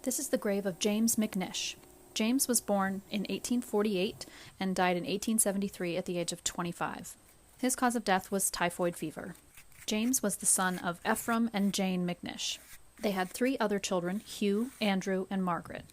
This is the grave of James McNish. James was born in 1848 and died in 1873 at the age of 25. His cause of death was typhoid fever. James was the son of Ephraim and Jane McNish. They had 3 other children, Hugh, Andrew, and Margaret.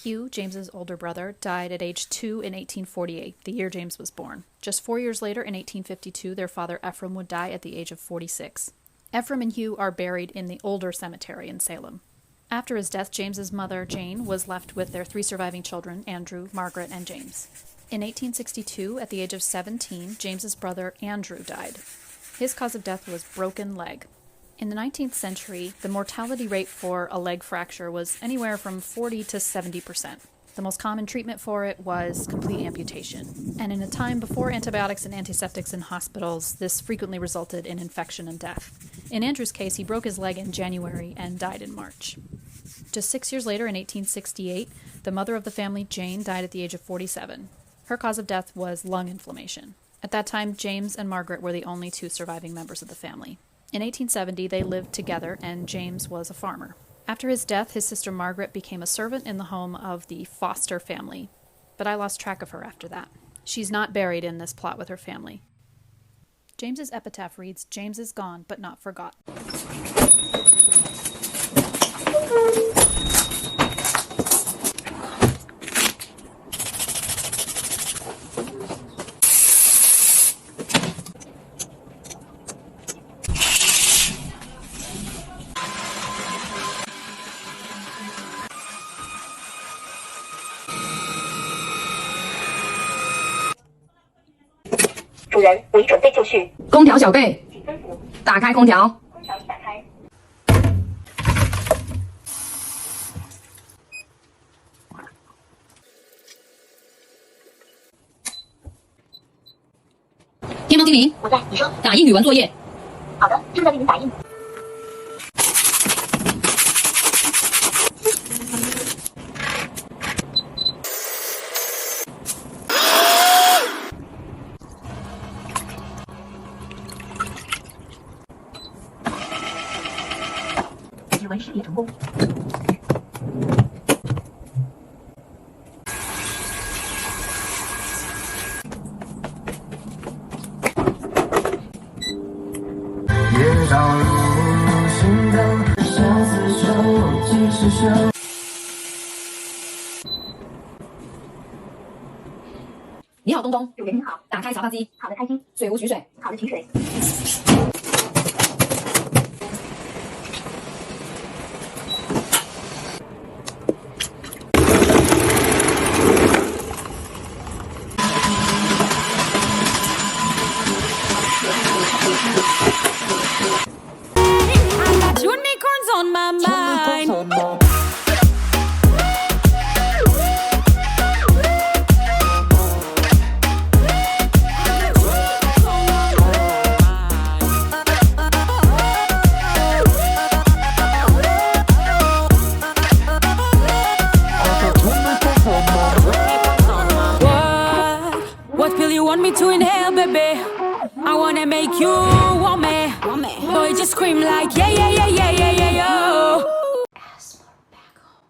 Hugh, James's older brother, died at age 2 in 1848, the year James was born. Just 4 years later, in 1852, their father Ephraim would die at the age of 46. Ephraim and Hugh are buried in the older cemetery in Salem. After his death, James's mother, Jane, was left with their 3 surviving children, Andrew, Margaret, and James. In 1862, at the age of 17, James's brother, Andrew, died. His cause of death was broken leg. In the 19th century, the mortality rate for a leg fracture was anywhere from 40 to 70%. The most common treatment for it was complete amputation. And in a time before antibiotics and antiseptics in hospitals, this frequently resulted in infection and death. In Andrew's case, he broke his leg in January and died in March. Just 6 years later, in 1868, the mother of the family, Jane, died at the age of 47. Her cause of death was lung inflammation. At that time, James and Margaret were the only 2 surviving members of the family. In 1870, they lived together, and James was a farmer. After his death, his sister Margaret became a servant in the home of the Foster family, but I lost track of her after that. She's not buried in this plot with her family. James's epitaph reads, "James is gone, but not forgot."主人，我已准备就绪。空调小贝，打开空调。空调已打开。天猫精灵，我在，你说。打印语文作业。好的，正在为您打印。指纹识别成功。夜照入心头，相思手，几时休？你好，东东。主人您好。打开茶发机。好的，开机。水壶取水。好的，取水。Unicorns on my mind. What pill you want me to inhale, baby? I wanna make you want me. Boy, just scream like yeah, yeah, yeah, yeah, yeah, yeah, yo. Asthma back home.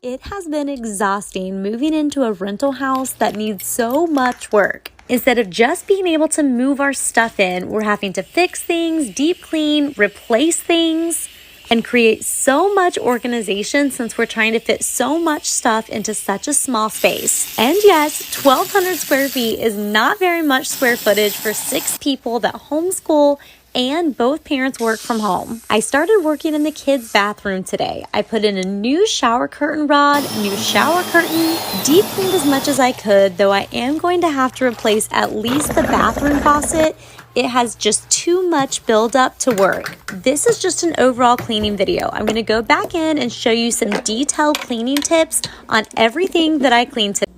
It has been exhausting moving into a rental house that needs so much work. Instead of just being able to move our stuff in, we're having to fix things, deep clean, replace things. and create so much organization since we're trying to fit so much stuff into such a small space. And yes, 1,200 square feet is not very much square footage for 6 people that homeschool and both parents work from home. I started working in the kids' bathroom today. I put in a new shower curtain rod, new shower curtain, deep cleaned as much as I could, though I am going to have to replace at least the bathroom faucet. It has just too much buildup to work. This is just an overall cleaning video. I'm going to go back in and show you some detailed cleaning tips on everything that I cleaned today.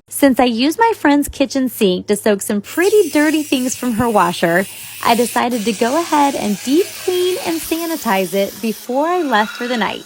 Since I used my friend's kitchen sink to soak some pretty dirty things from her washer, I decided to go ahead and deep clean and sanitize it before I left for the night.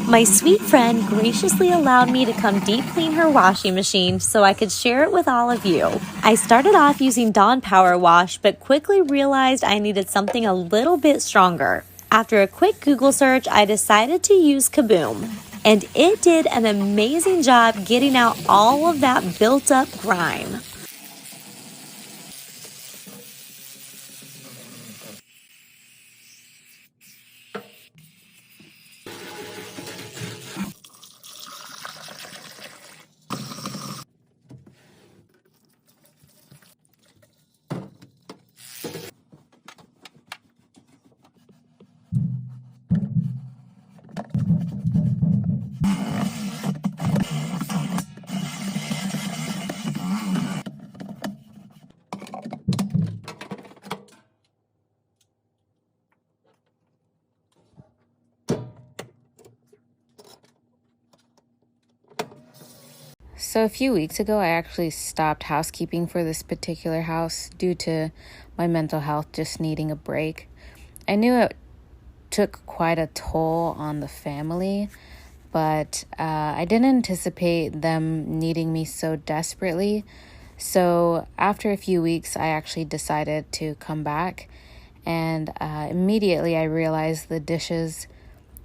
My sweet friend graciously allowed me to come deep clean her washing machine so I could share it with all of you. I started off using Dawn Power Wash, but quickly realized I needed something a little bit stronger. After a quick Google search, I decided to use Kaboom, and it did an amazing job getting out all of that built-up grime. So a few weeks ago, I actually stopped housekeeping for this particular house due to my mental health just needing a break. I knew it took quite a toll on the family, but I didn't anticipate them needing me so desperately. So after a few weeks, I actually decided to come back And immediately I realized the dishes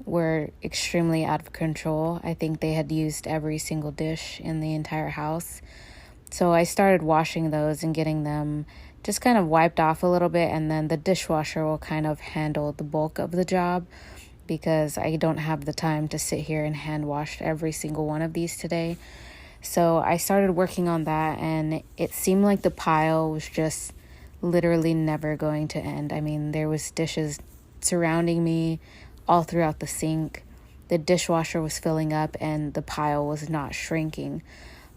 were extremely out of control. I think they had used every single dish in the entire house. So I started washing those and getting them just kind of wiped off a little bit, and then the dishwasher will kind of handle the bulk of the job because I don't have the time to sit here and hand wash every single one of these today. So I started working on that, and it seemed like the pile was just literally never going to end. I mean, there was dishes surrounding me all throughout the sink. The dishwasher was filling up and the pile was not shrinking.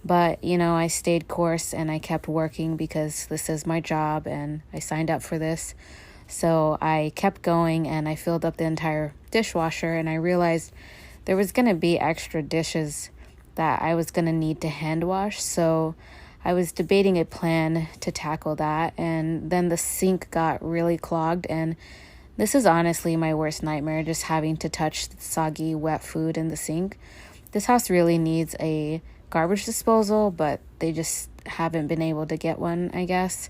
But, you know, I stayed course and I kept working because this is my job and I signed up for this. So I kept going and I filled up the entire dishwasher, and I realized there was going to be extra dishes that I was going to need to hand wash. So I was debating a plan to tackle that, and then the sink got really clogged, and this is honestly my worst nightmare, just having to touch soggy, wet food in the sink. This house really needs a garbage disposal, but they just haven't been able to get one, I guess.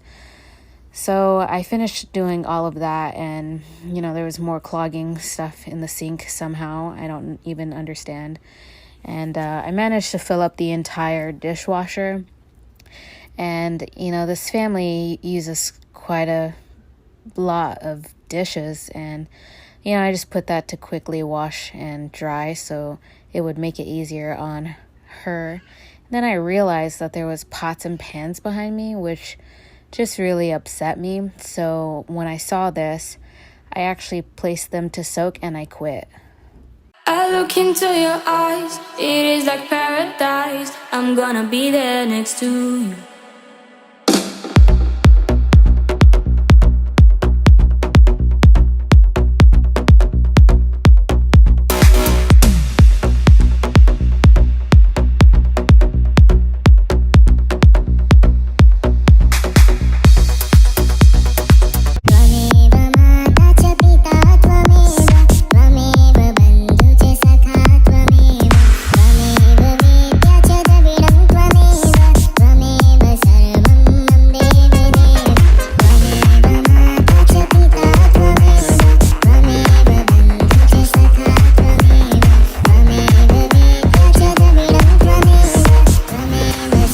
So I finished doing all of that, and, you know, there was more clogging stuff in the sink somehow. I don't even understand. And I managed to fill up the entire dishwasher. And, you know, this family uses quite a lot of dishes, and, you know, I just put that to quickly wash and dry so it would make it easier on her. And then I realized that there was pots and pans behind me, which just really upset me. So when I saw this, I actually placed them to soak and I quit. I look into your eyes, it is like paradise. I'm gonna be there next to you.